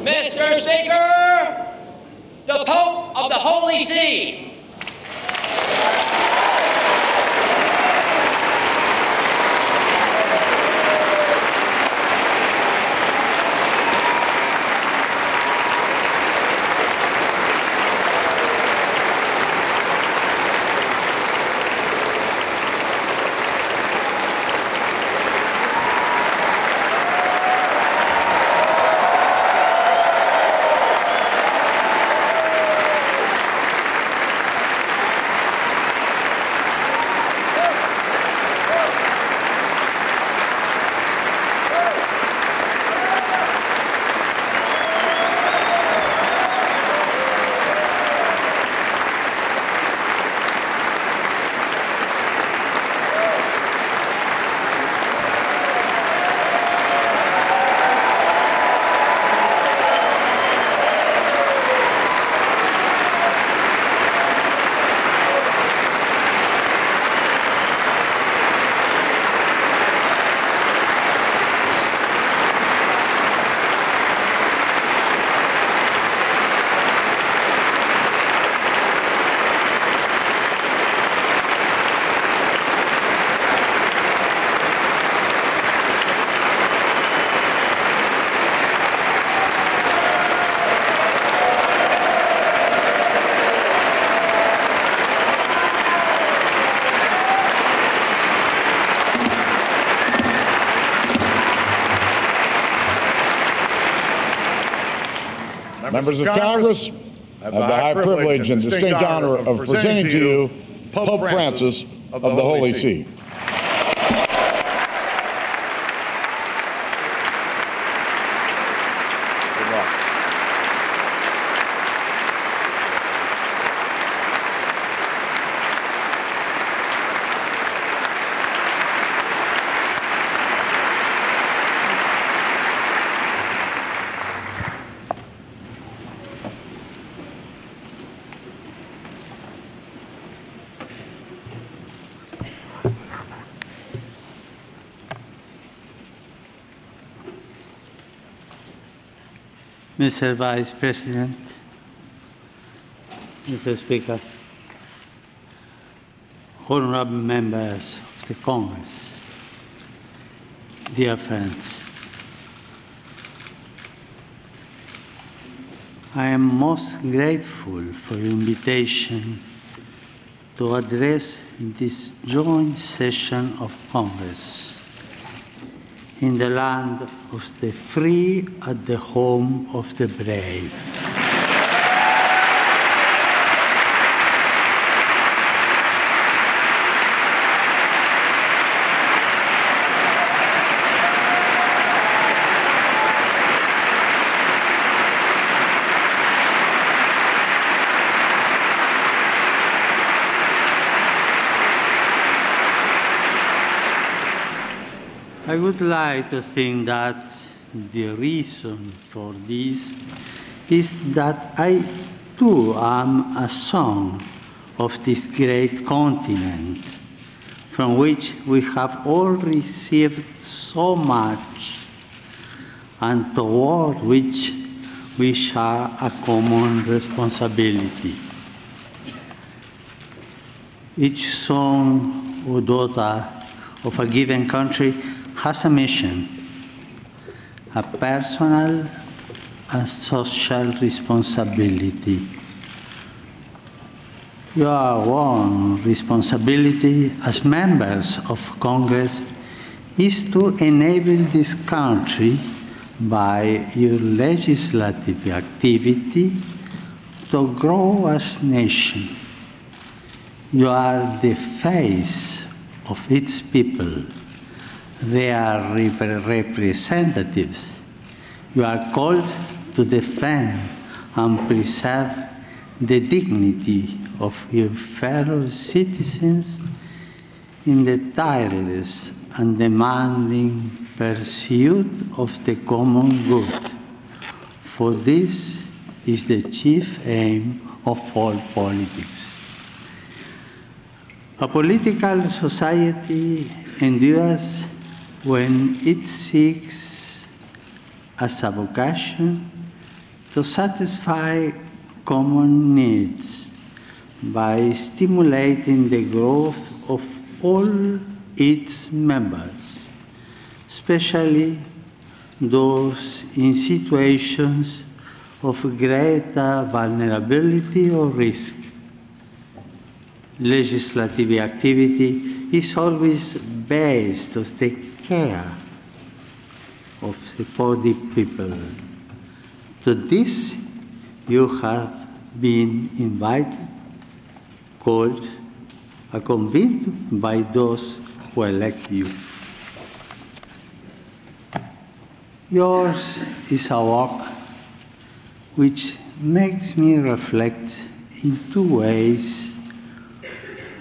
Mr. Speaker, the Pope of the Holy See. Members of Congress, I have the high privilege and distinct honor of presenting to you Pope Francis of the Holy See. Mr. Vice President, Mr. Speaker, honorable members of the Congress, dear friends, I am most grateful for your invitation to address this joint session of Congress in the land of the free at the home of the brave. I would like to think that the reason for this is that I too am a son of this great continent from which we have all received so much and toward which we share a common responsibility. Each son or daughter of a given country has a mission, a personal and social responsibility. Your own responsibility as members of Congress is to enable this country by your legislative activity to grow as a nation. You are the face of its people. They are representatives. You are called to defend and preserve the dignity of your fellow citizens in the tireless and demanding pursuit of the common good. For this is the chief aim of all politics. A political society endures when it seeks as a vocation to satisfy common needs by stimulating the growth of all its members, especially those in situations of greater vulnerability or risk. Legislative activity is always based on the care for the people. To this, you have been invited, called, and convened by those who elect you. Yours is a walk which makes me reflect in two ways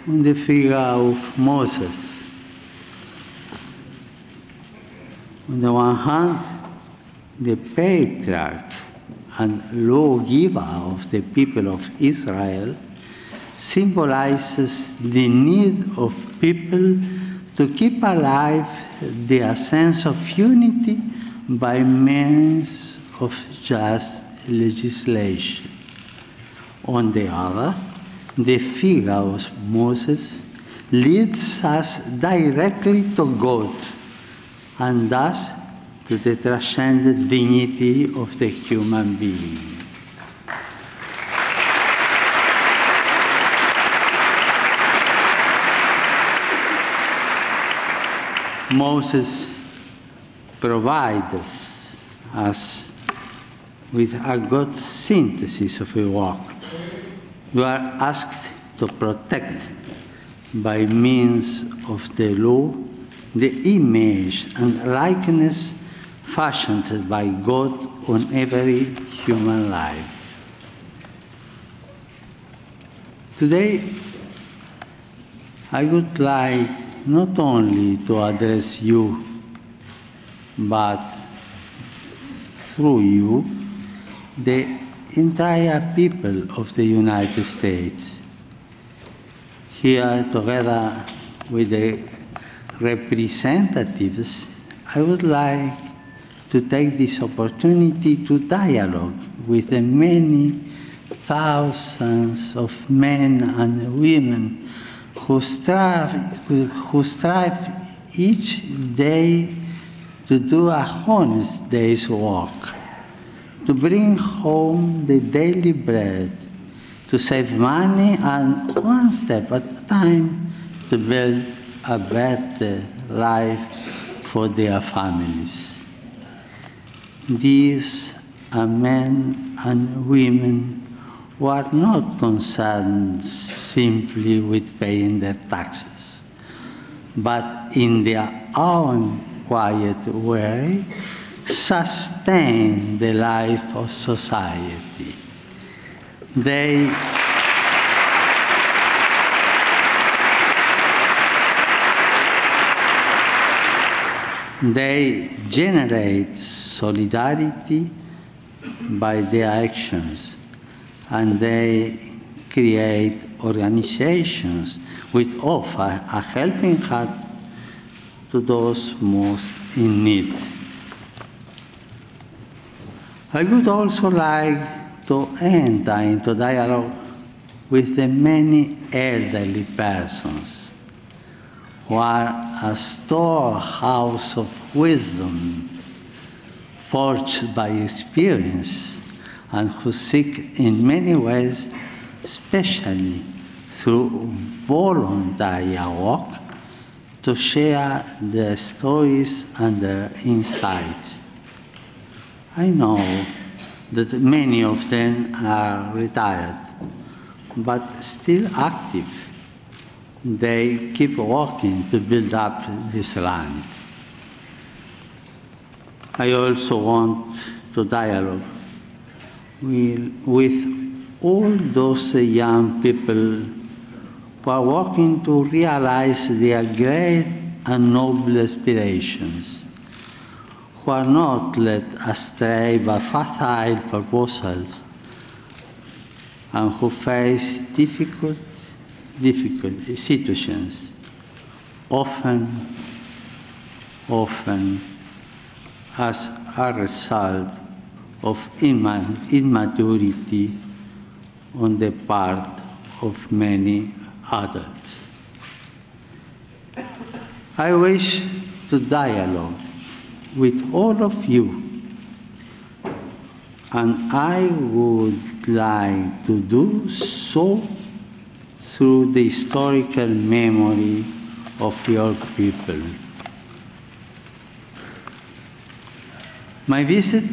on the figure of Moses. On the one hand, the patriarch and lawgiver of the people of Israel symbolizes the need of people to keep alive their sense of unity by means of just legislation. On the other, the figure of Moses leads us directly to God and thus to the transcendent dignity of the human being. Moses provides us with a good synthesis of a walk. You are asked to protect, by means of the law, the image and likeness fashioned by God on every human life. Today, I would like not only to address you, but through you, the entire people of the United States. Here, together with the representatives, I would like to take this opportunity to dialogue with the many thousands of men and women who strive each day to do a honest day's work, to bring home the daily bread, to save money, and one step at a time to build a better life for their families. These are men and women who are not concerned simply with paying their taxes, but in their own quiet way sustain the life of society. They generate solidarity by their actions, and they create organizations which offer a helping hand to those most in need. I would also like to enter into dialogue with the many elderly persons who are a storehouse of wisdom forged by experience and who seek in many ways, especially through voluntary work, to share their stories and their insights. I know that many of them are retired, but still active. They keep working to build up this land. I also want to dialogue with all those young people who are working to realize their great and noble aspirations, who are not led astray by facile proposals, and who face difficult situations, often as a result of immaturity on the part of many adults. I wish to dialogue with all of you, and I would like to do so through the historical memory of your people. My visit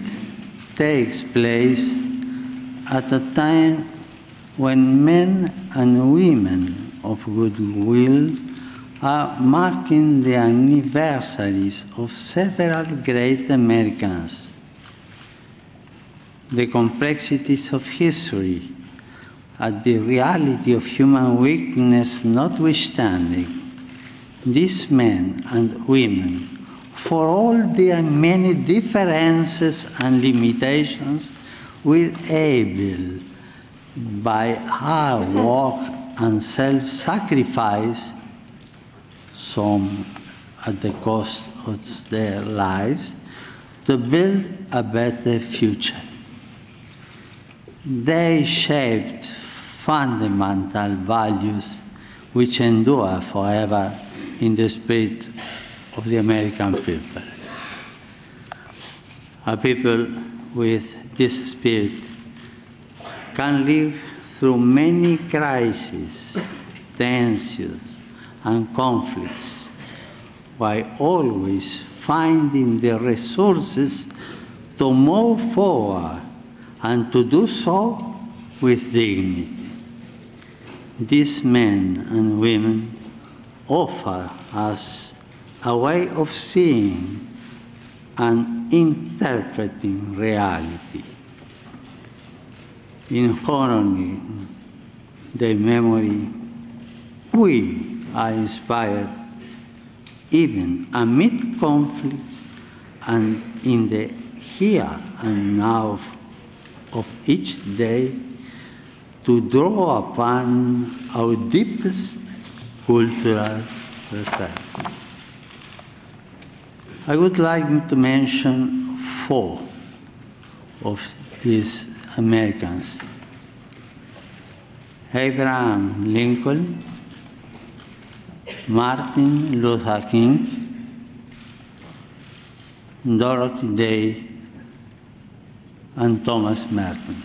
takes place at a time when men and women of goodwill are marking the anniversaries of several great Americans. The complexities of history and the reality of human weakness notwithstanding, these men and women, for all their many differences and limitations, were able, by hard work and self-sacrifice, some at the cost of their lives, to build a better future. They shaped fundamental values which endure forever in the spirit of the American people. A people with this spirit can live through many crises, tensions, and conflicts, while always finding the resources to move forward and to do so with dignity. These men and women offer us a way of seeing and interpreting reality. In honoring their memory, we are inspired even amid conflicts and in the here and now of each day to draw upon our deepest cultural reserve. I would like to mention 4 of these Americans: Abraham Lincoln, Martin Luther King, Dorothy Day, and Thomas Merton.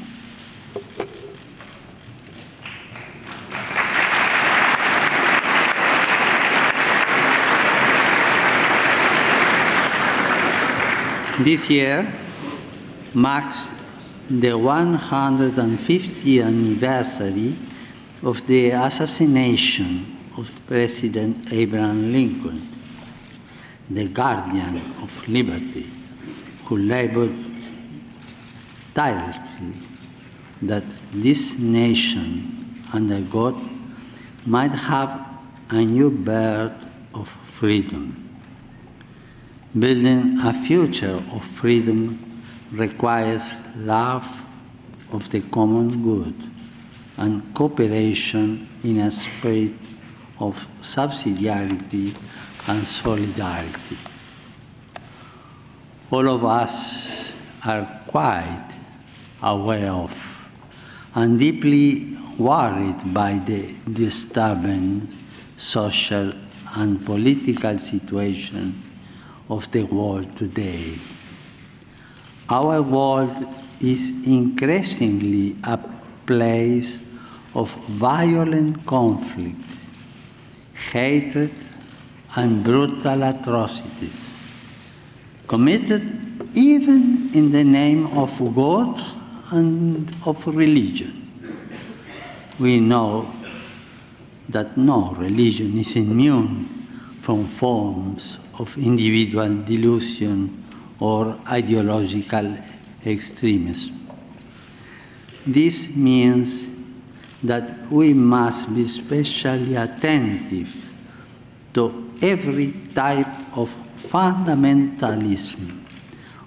This year marks the 150th anniversary of the assassination of President Abraham Lincoln, the guardian of liberty, who labored tirelessly that this nation under God might have a new birth of freedom. Building a future of freedom requires love of the common good and cooperation in a spirit of subsidiarity and solidarity. All of us are quite aware of and deeply worried by the disturbing social and political situation of the world today. Our world is increasingly a place of violent conflict, hatred, and brutal atrocities, committed even in the name of God and of religion. We know that no religion is immune from forms of individual delusion or ideological extremism. This means that we must be especially attentive to every type of fundamentalism,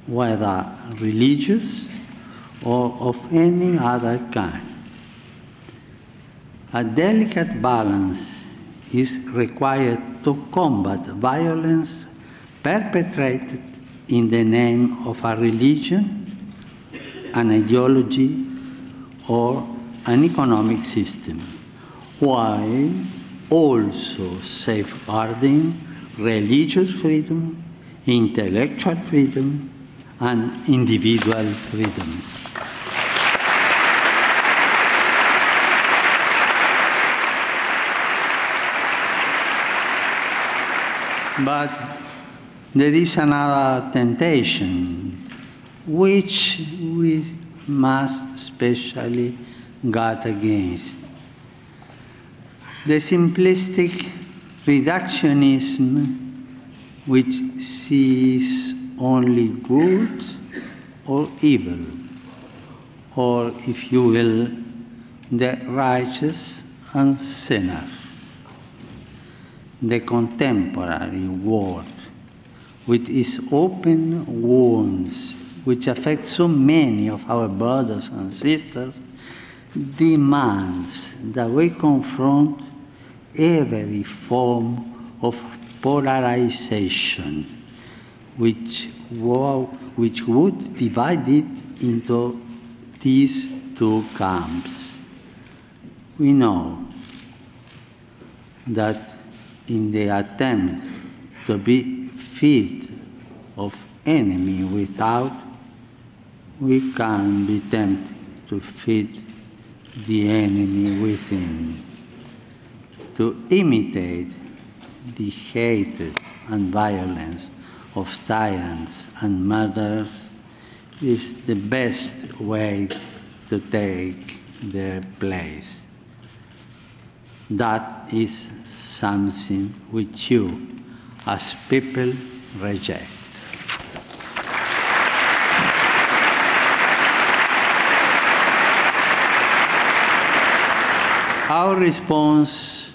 whether religious or of any other kind. A delicate balance is required to combat violence perpetrated in the name of a religion an ideology or an economic system, while also safeguarding religious freedom, intellectual freedom, and individual freedoms. But there is another temptation which we must especially guard against. The simplistic reductionism which sees only good or evil, or if you will, the righteous and sinners. The contemporary world, with its open wounds, which affect so many of our brothers and sisters, demands that we confront every form of polarization, which would divide it into these two camps. We know that in the attempt to be feed of enemy without, we can be tempted to feed the enemy within, to imitate the hatred and violence of tyrants and murderers is the best way to take their place. That is something which you, as people, reject. Our response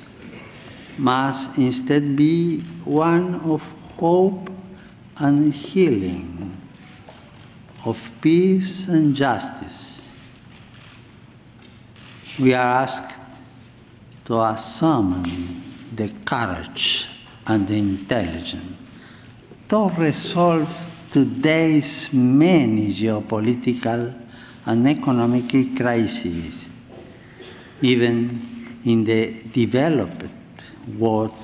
must instead be one of hope and healing, of peace and justice. We are asked to summon the courage and the intelligence to resolve today's many geopolitical and economic crises. Even in the developed world,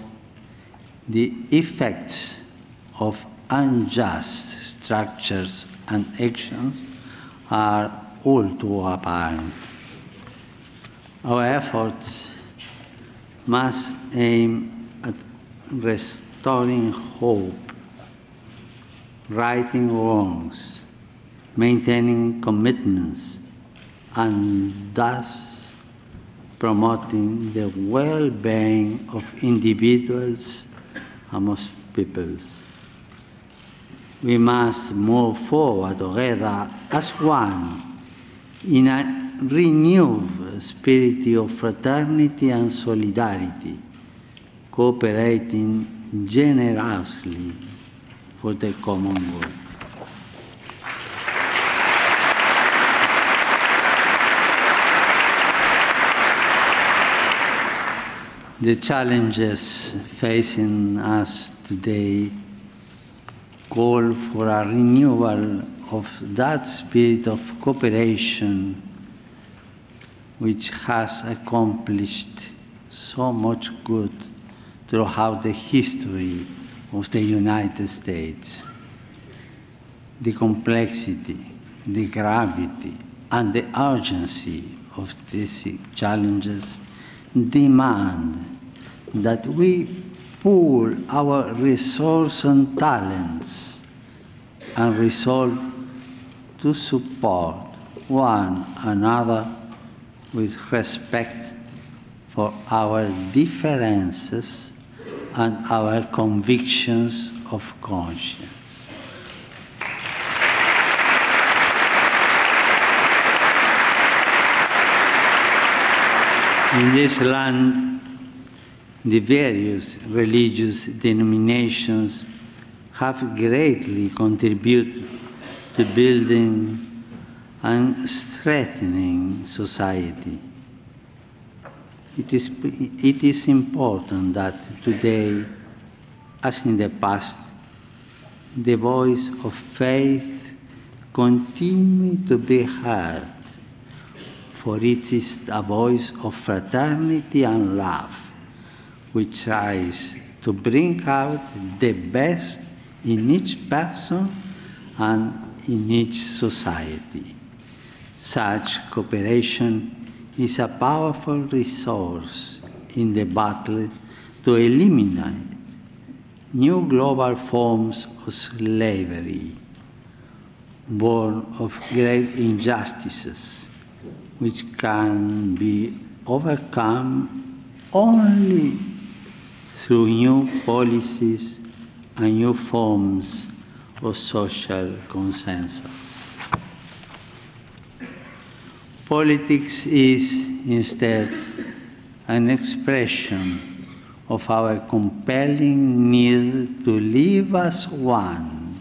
the effects of unjust structures and actions are all too apparent. Our efforts must aim at restoring hope, righting wrongs, maintaining commitments, and thus promoting the well-being of individuals amongst peoples. We must move forward together as one in a renewed spirit of fraternity and solidarity, cooperating generously for the common good. The challenges facing us today call for a renewal of that spirit of cooperation which has accomplished so much good throughout the history of the United States. The complexity, the gravity, and the urgency of these challenges demand that we pool our resources and talents and resolve to support one another with respect for our differences and our convictions of conscience. In this land, the various religious denominations have greatly contributed to building and strengthening society. It is important that today, as in the past, the voice of faith continue to be heard, for it is a voice of fraternity and love, which tries to bring out the best in each person and in each society. Such cooperation is a powerful resource in the battle to eliminate new global forms of slavery, born of great injustices, which can be overcome only through new policies and new forms of social consensus. Politics is instead an expression of our compelling need to live as one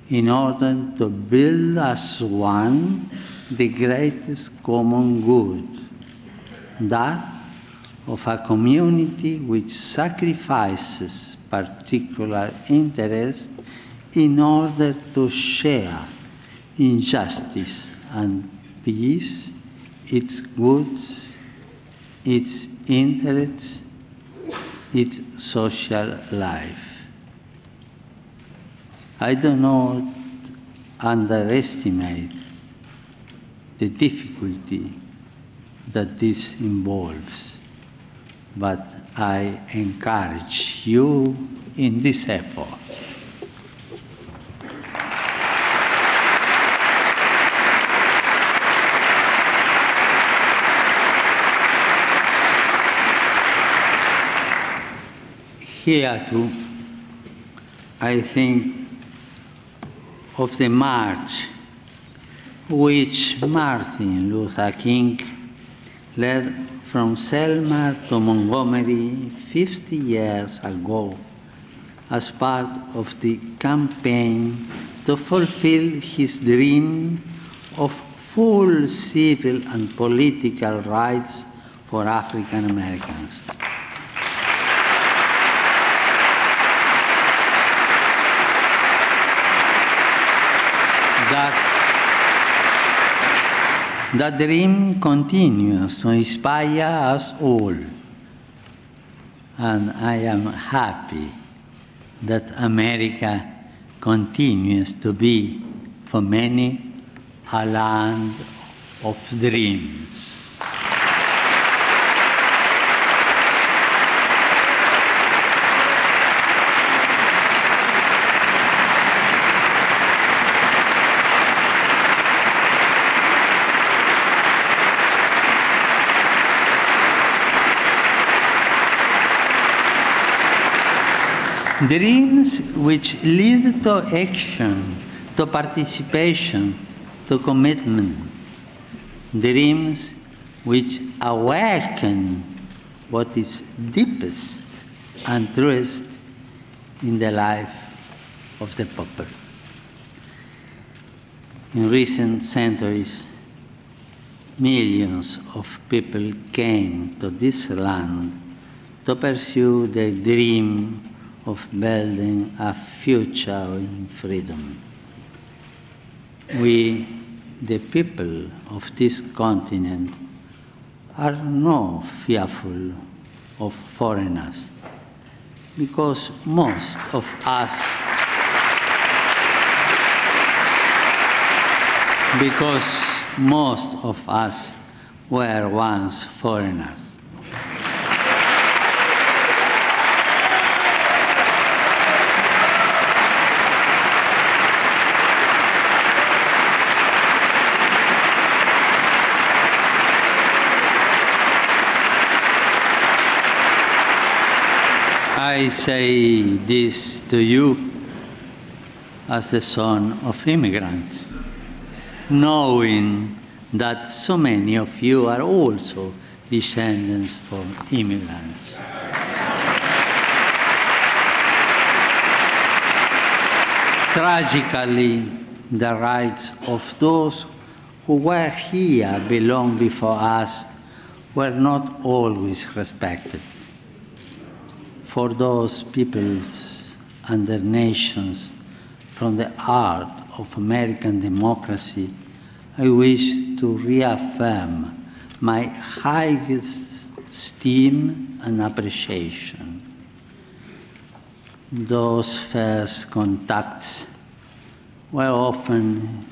in order to build as one the greatest common good, that of a community which sacrifices particular interest in order to share injustice and peace, its goods, its interests, its social life. I do not underestimate the difficulty that this involves, but I encourage you in this effort. Here too, I think of the march which Martin Luther King led from Selma to Montgomery 50 years ago as part of the campaign to fulfill his dream of full civil and political rights for African Americans. That dream continues to inspire us all, and I am happy that America continues to be, for many, a land of dreams. Dreams which lead to action, to participation, to commitment. Dreams which awaken what is deepest and truest in the life of the people. In recent centuries, millions of people came to this land to pursue the dream of building a future in freedom. We, the people of this continent, are not fearful of foreigners, because most of us were once foreigners. I say this to you as the son of immigrants, knowing that so many of you are also descendants of immigrants. Tragically, the rights of those who were here long before us were not always respected. For those peoples and their nations, from the heart of American democracy, I wish to reaffirm my highest esteem and appreciation. Those first contacts were often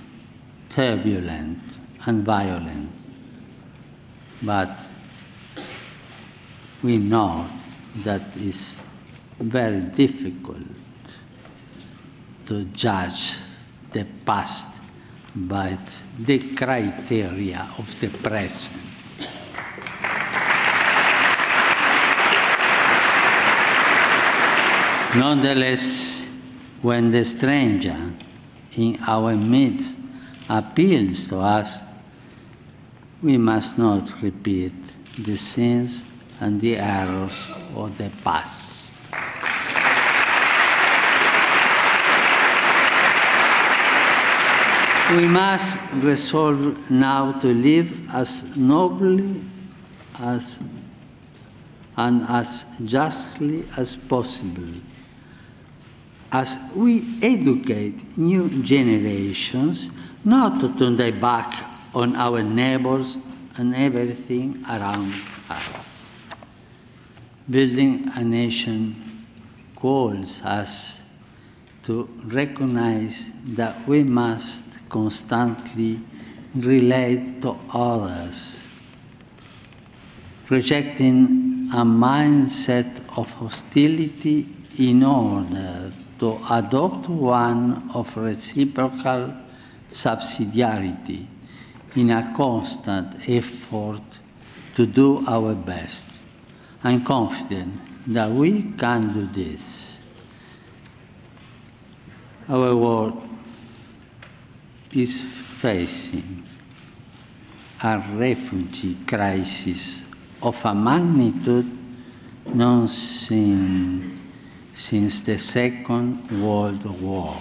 turbulent and violent, but we know that it's very difficult to judge the past by the criteria of the present. Nonetheless, when the stranger in our midst appeals to us, we must not repeat the sins and the errors of the past. We must resolve now to live as nobly and as justly as possible, as we educate new generations not to turn their back on our neighbors and everything around us. Building a nation calls us to recognize that we must constantly relate to others, rejecting a mindset of hostility in order to adopt one of reciprocal subsidiarity in a constant effort to do our best. I'm confident that we can do this. Our world is facing a refugee crisis of a magnitude known since the Second World War.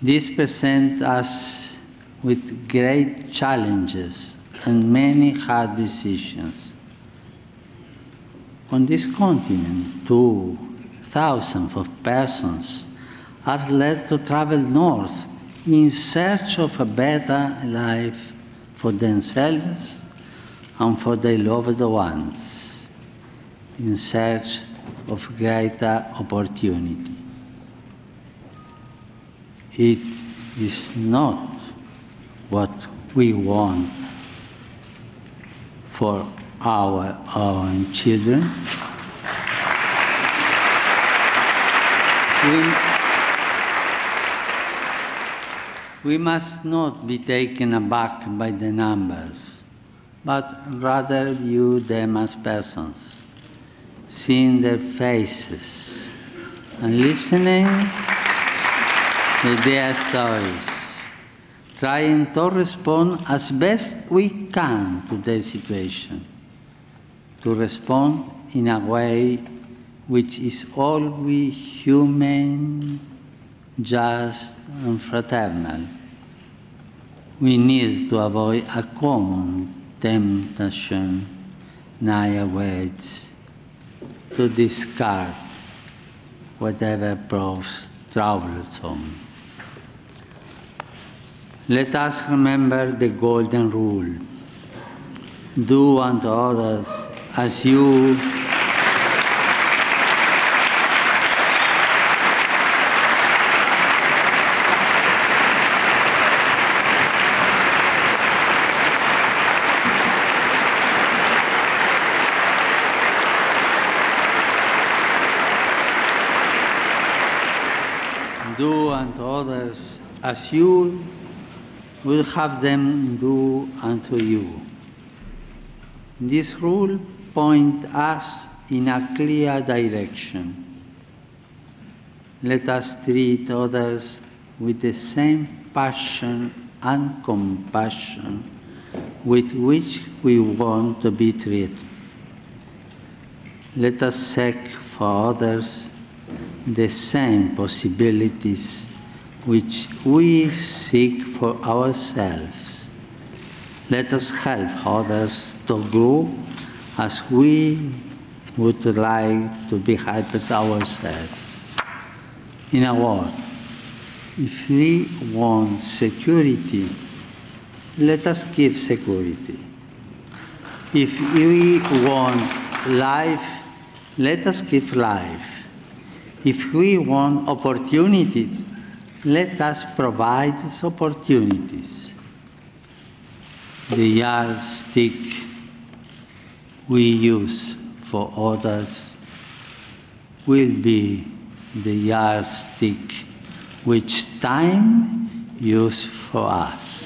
This presents us with great challenges and many hard decisions. On this continent, too, thousands of persons are led to travel north in search of a better life for themselves and for their loved ones, in search of greater opportunity. It is not what we want for our own children. We must not be taken aback by the numbers, but rather view them as persons, seeing their faces and listening to their stories, trying to respond as best we can to their situation, to respond in a way which is always humane, just, and fraternal. We need to avoid a common temptation nowadays to discard whatever proves troublesome. Let us remember the golden rule. Do unto others as you do unto others as you will have them do unto you. This rule points us in a clear direction. Let us treat others with the same passion and compassion with which we want to be treated. Let us seek for others the same possibilities which we seek for ourselves. Let us help others to grow as we would like to be helped ourselves. In a word, if we want security, let us give security. If we want life, let us give life. If we want opportunities, let us provide these opportunities. The yardstick we use for others will be the yardstick which time uses for us.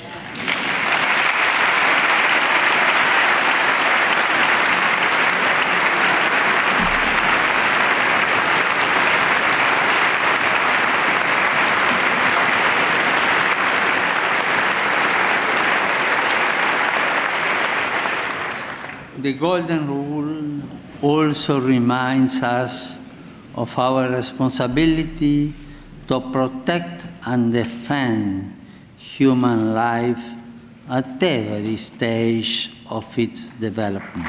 The Golden Rule also reminds us of our responsibility to protect and defend human life at every stage of its development.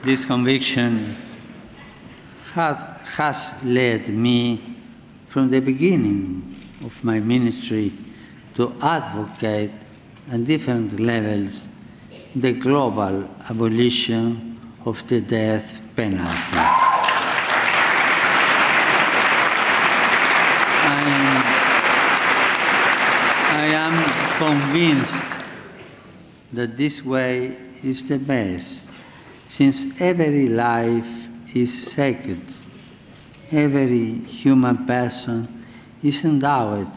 This conviction has led me from the beginning of my ministry to advocate at different levels the global abolition of the death penalty. I am convinced that this way is the best, since every life is sacred. Every human person is endowed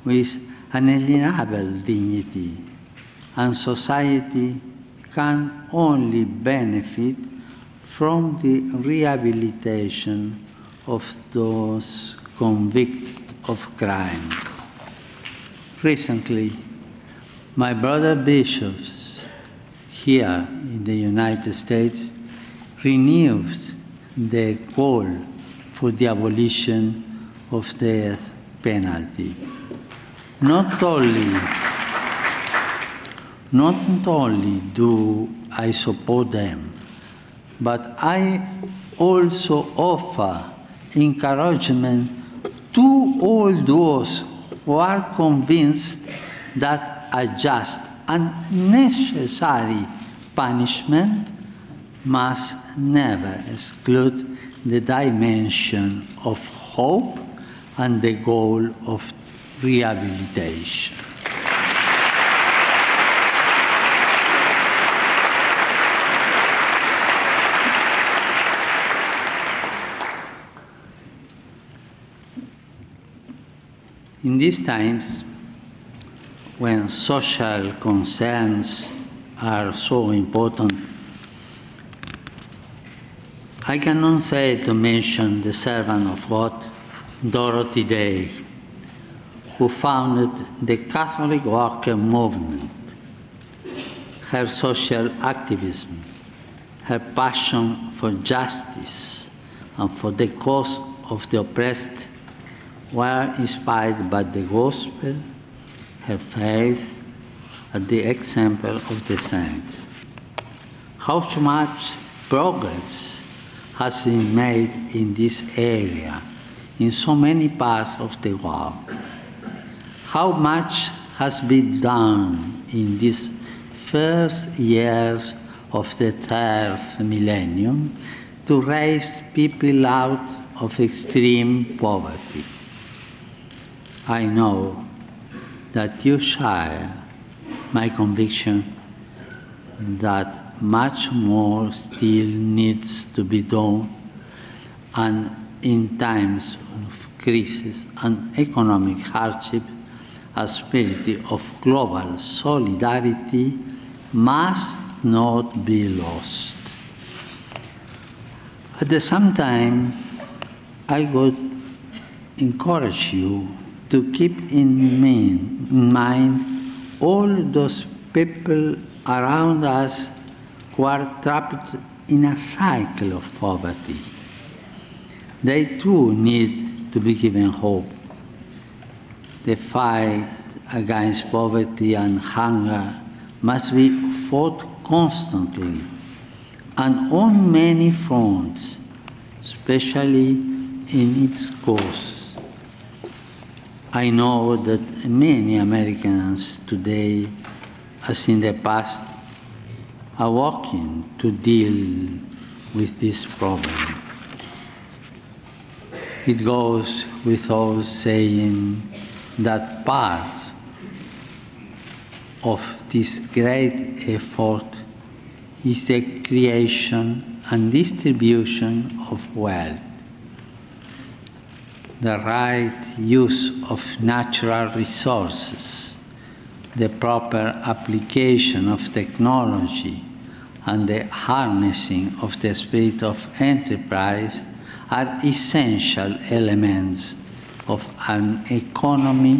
with unalienable dignity, and society can only benefit from the rehabilitation of those convicted of crimes. Recently, my brother bishops here in the United States renewed their call for the abolition of the death penalty. Not only do I support them, but I also offer encouragement to all those who are convinced that a just and necessary punishment must never exclude the dimension of hope and the goal of rehabilitation. In these times, when social concerns are so important, I cannot fail to mention the servant of God, Dorothy Day, who founded the Catholic Worker Movement. Her social activism, her passion for justice and for the cause of the oppressed were inspired by the gospel, her faith, and the example of the saints. How much progress has been made in this area in so many parts of the world? How much has been done in these first years of the third millennium to raise people out of extreme poverty? I know that you share my conviction that much more still needs to be done, and in times of crisis and economic hardship, a spirit of global solidarity must not be lost. At the same time, I would encourage you to keep in mind all those people around us who are trapped in a cycle of poverty. They too need to be given hope. The fight against poverty and hunger must be fought constantly and on many fronts, especially in its causes. I know that many Americans today, as in the past, are working to deal with this problem. It goes without saying that part of this great effort is the creation and distribution of wealth. The right use of natural resources, the proper application of technology, and the harnessing of the spirit of enterprise are essential elements of an economy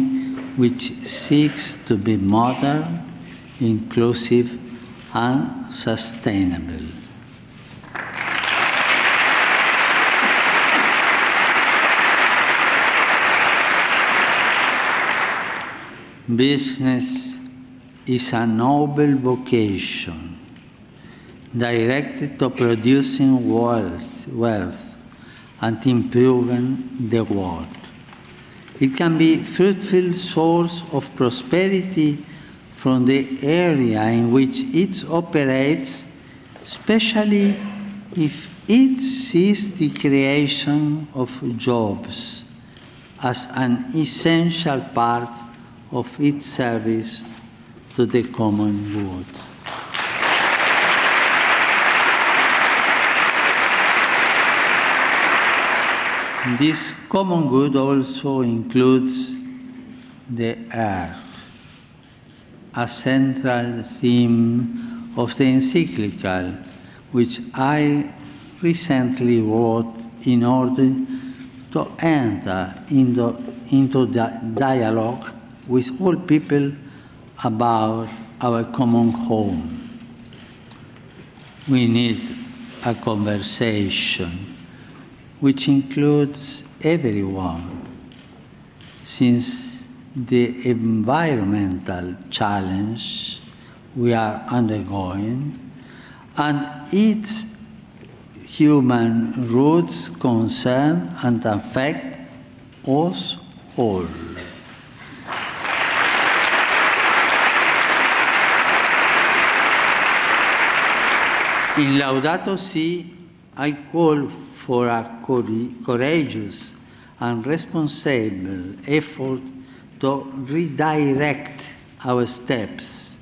which seeks to be modern, inclusive, and sustainable. Business is a noble vocation directed to producing wealth and improving the world. It can be a fruitful source of prosperity from the area in which it operates, especially if it sees the creation of jobs as an essential part of its service to the common good. This common good also includes the earth, a central theme of the encyclical, which I recently wrote in order to enter into the dialogue with all people about our common home. We need a conversation which includes everyone, since the environmental challenge we are undergoing and its human roots concern and affect us all. In Laudato Si, I call for a courageous and responsible effort to redirect our steps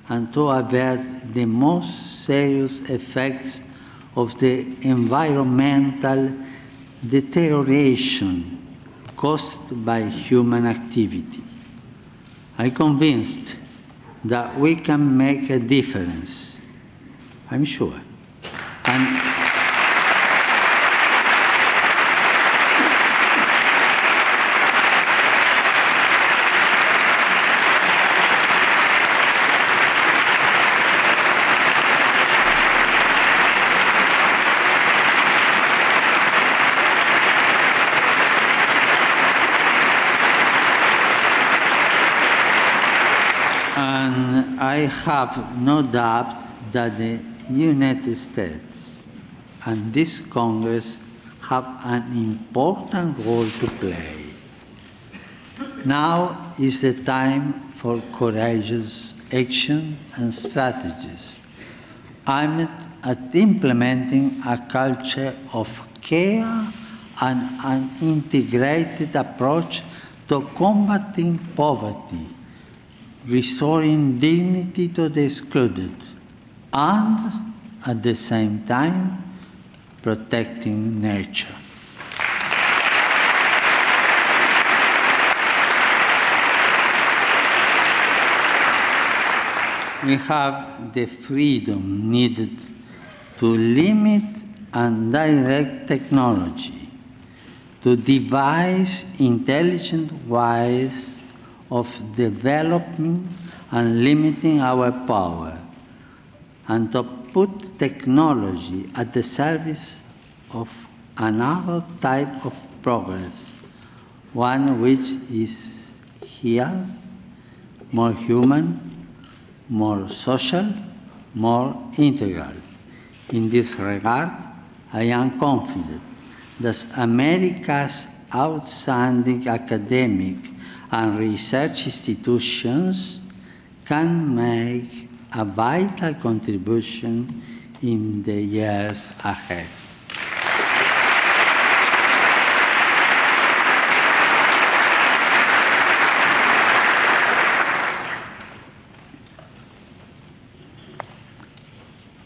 and to avert the most serious effects of the environmental deterioration caused by human activity. I'm convinced that we can make a difference, I'm sure. And I have no doubt that the United States and this Congress have an important role to play. Now is the time for courageous action and strategies aimed at implementing a culture of care and an integrated approach to combating poverty, restoring dignity to the excluded, and at the same time, protecting nature. We have the freedom needed to limit and direct technology, to devise intelligent ways of developing and limiting our power, and to put technology at the service of another type of progress, one which is here, more human, more social, more integral. In this regard, I am confident that America's outstanding academic and research institutions can make a vital contribution in the years ahead.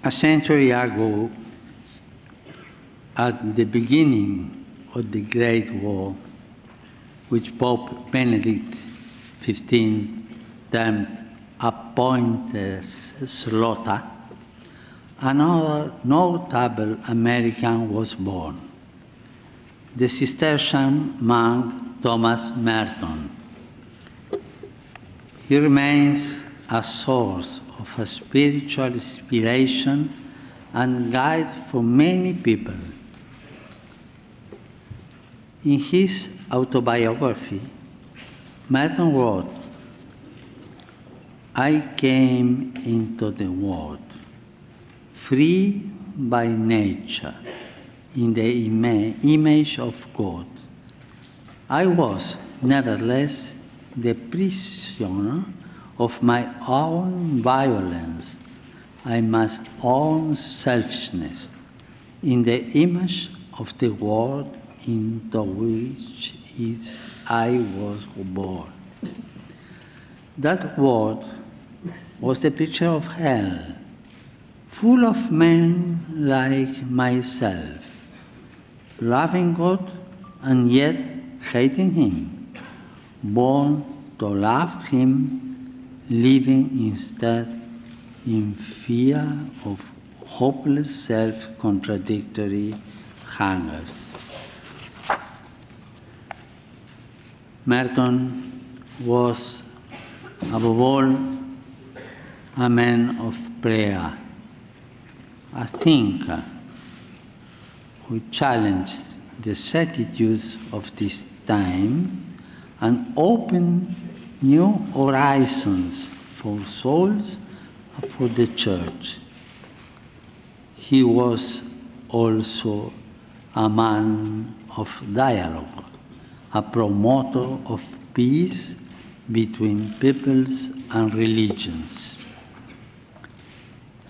A century ago, at the beginning of the Great War, which Pope Benedict XV termed a pointless slaughter, another notable American was born, the Cistercian monk Thomas Merton. He remains a source of a spiritual inspiration and guide for many people. In his autobiography, Merton wrote, "I came into the world free by nature, in the image of God. I was, nevertheless, the prisoner of my own violence, my own selfishness, in the image of the world into which I was born. That world was the picture of hell, full of men like myself, loving God and yet hating Him, born to love Him, living instead in fear of hopeless self-contradictory hungers." Merton was, above all, a man of prayer, a thinker who challenged the certitudes of this time and opened new horizons for souls and for the Church. He was also a man of dialogue, a promoter of peace between peoples and religions.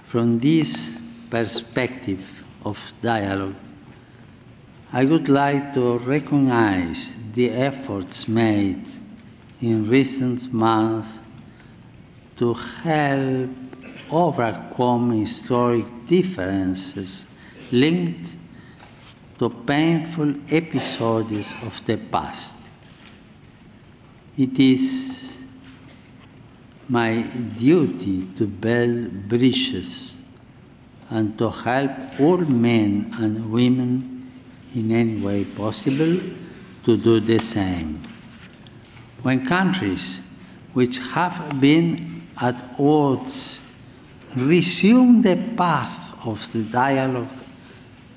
From this perspective of dialogue, I would like to recognize the efforts made in recent months to help overcome historic differences linked to painful episodes of the past. It is my duty to build bridges and to help all men and women in any way possible to do the same. When countries which have been at odds resume the path of the dialogue,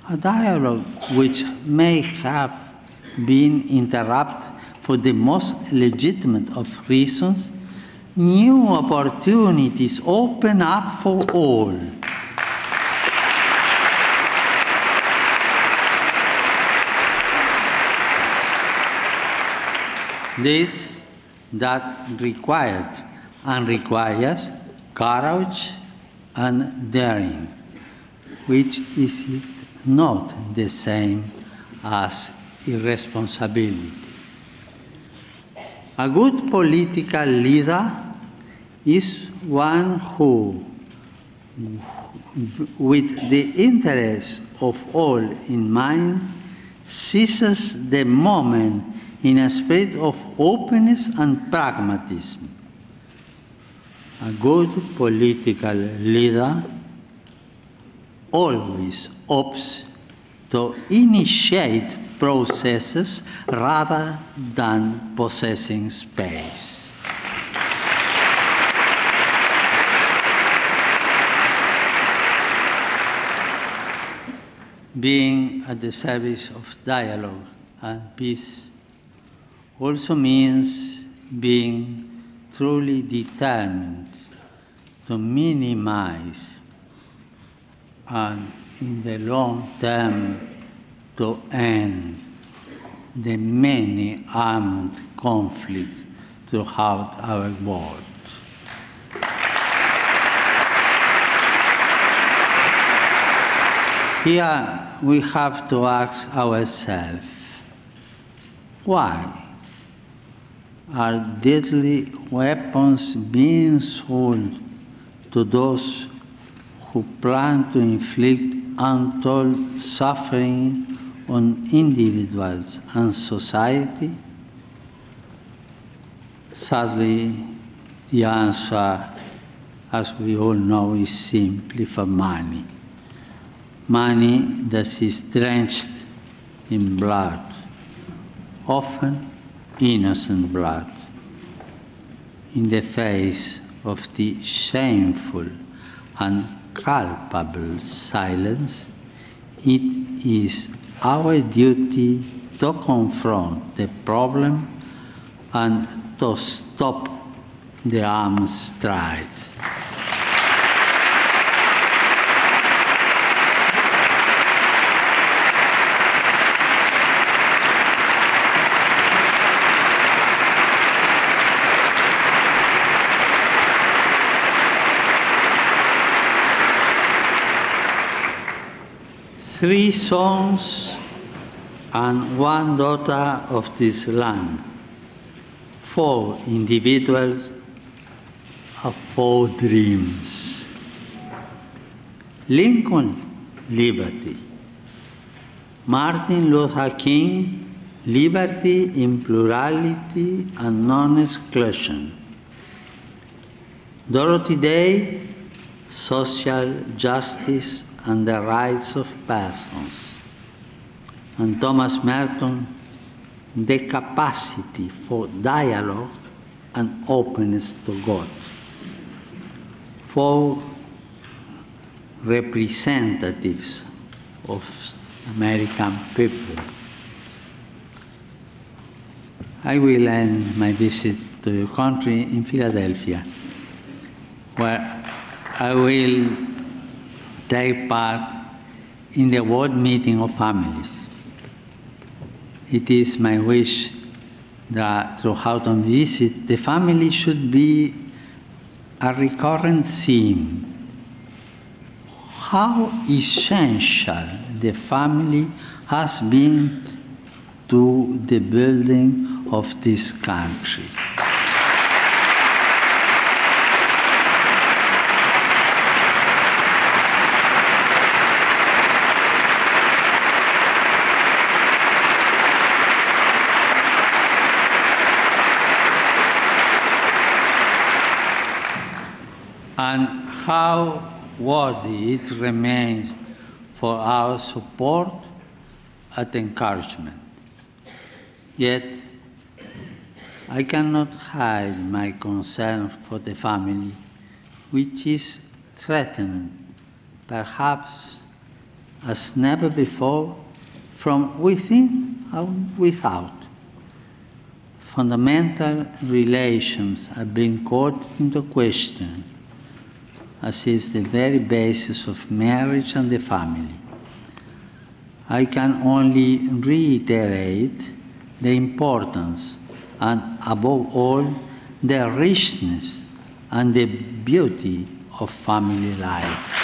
a dialogue which may have been interrupted for the most legitimate of reasons, new opportunities open up for all. This that required and requires courage and daring, which is not the same as irresponsibility. A good political leader is one who, with the interests of all in mind, seizes the moment in a spirit of openness and pragmatism. A good political leader always opts to initiate processes rather than possessing space. being at the service of dialogue and peace also means being truly determined to minimize and in the long term to end the many armed conflicts throughout our world. Here we have to ask ourselves, why are deadly weapons being sold to those who plan to inflict untold suffering on individuals and society? Sadly, the answer, as we all know, is simply for money. Money that is drenched in blood, often innocent blood. In the face of the shameful and culpable silence, it is our duty to confront the problem and to stop the arms stride. Three sons and one daughter of this land, 4 individuals have 4 dreams. Lincoln, liberty. Martin Luther King, liberty in plurality and non-exclusion. Dorothy Day, social justice and the rights of persons. And Thomas Merton, the capacity for dialogue and openness to God. 4 representatives of American people. I will end my visit to your country in Philadelphia, where I will take part in the World Meeting of Families. It is my wish that throughout our visit, the family should be a recurrent theme. How essential the family has been to the building of this country. And how worthy it remains for our support and encouragement. Yet, I cannot hide my concern for the family, which is threatened, perhaps as never before, from within and without. Fundamental relations are being called into question, as is the very basis of marriage and the family. I can only reiterate the importance and, above all, the richness and the beauty of family life.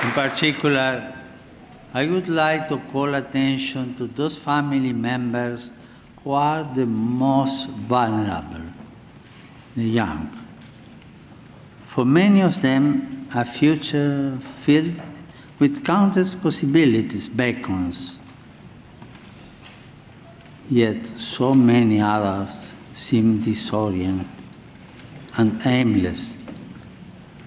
In particular, I would like to call attention to those family members who are the most vulnerable, the young. For many of them, a future filled with countless possibilities beckons. Yet so many others seem disoriented and aimless,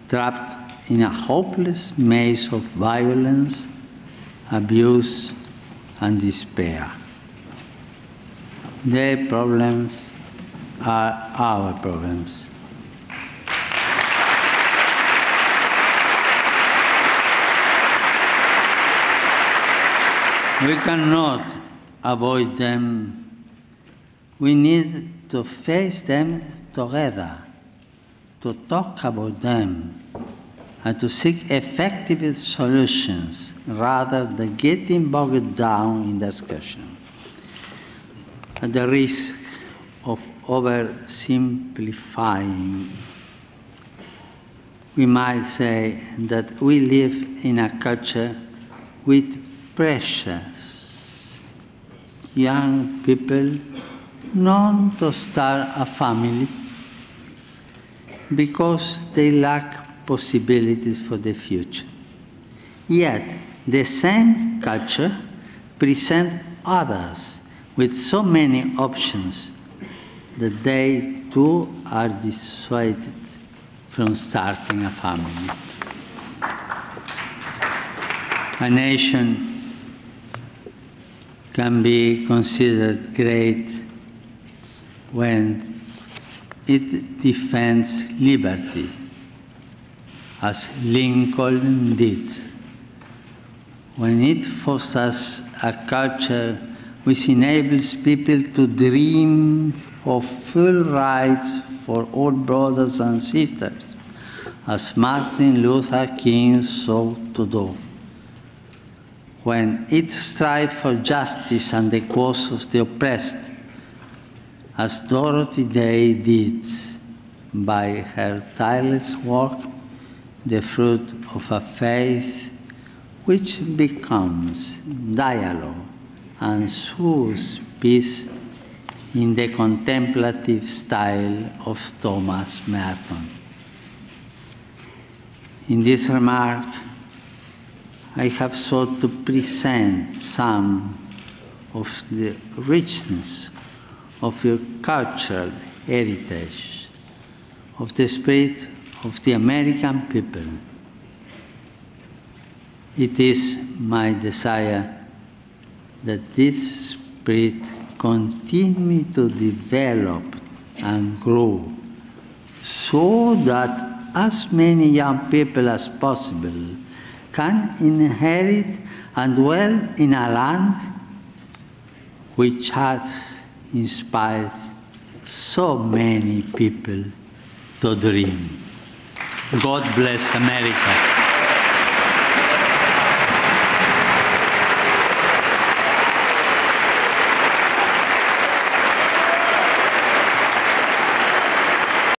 trapped in a hopeless maze of violence abuse, and despair. Their problems are our problems. We cannot avoid them. We need to face them together, to talk about them, and to seek effective solutions rather than getting bogged down in discussion. At the risk of oversimplifying, we might say that we live in a culture with precious young people known to start a family because they lack possibilities for the future. Yet, the same culture presents others with so many options that they too are dissuaded from starting a family. A nation can be considered great when it defends liberty, as Lincoln did, when it fosters a culture which enables people to dream of full rights for all brothers and sisters, as Martin Luther King sought to do, when it strives for justice and the cause of the oppressed, as Dorothy Day did by her tireless work, the fruit of a faith which becomes dialogue and sows peace in the contemplative style of Thomas Merton. In this remark, I have sought to present some of the richness of your cultural heritage, of the spirit of the American people. It is my desire that this spirit continue to develop and grow so that as many young people as possible can inherit and dwell in a land which has inspired so many people to dream. God bless America.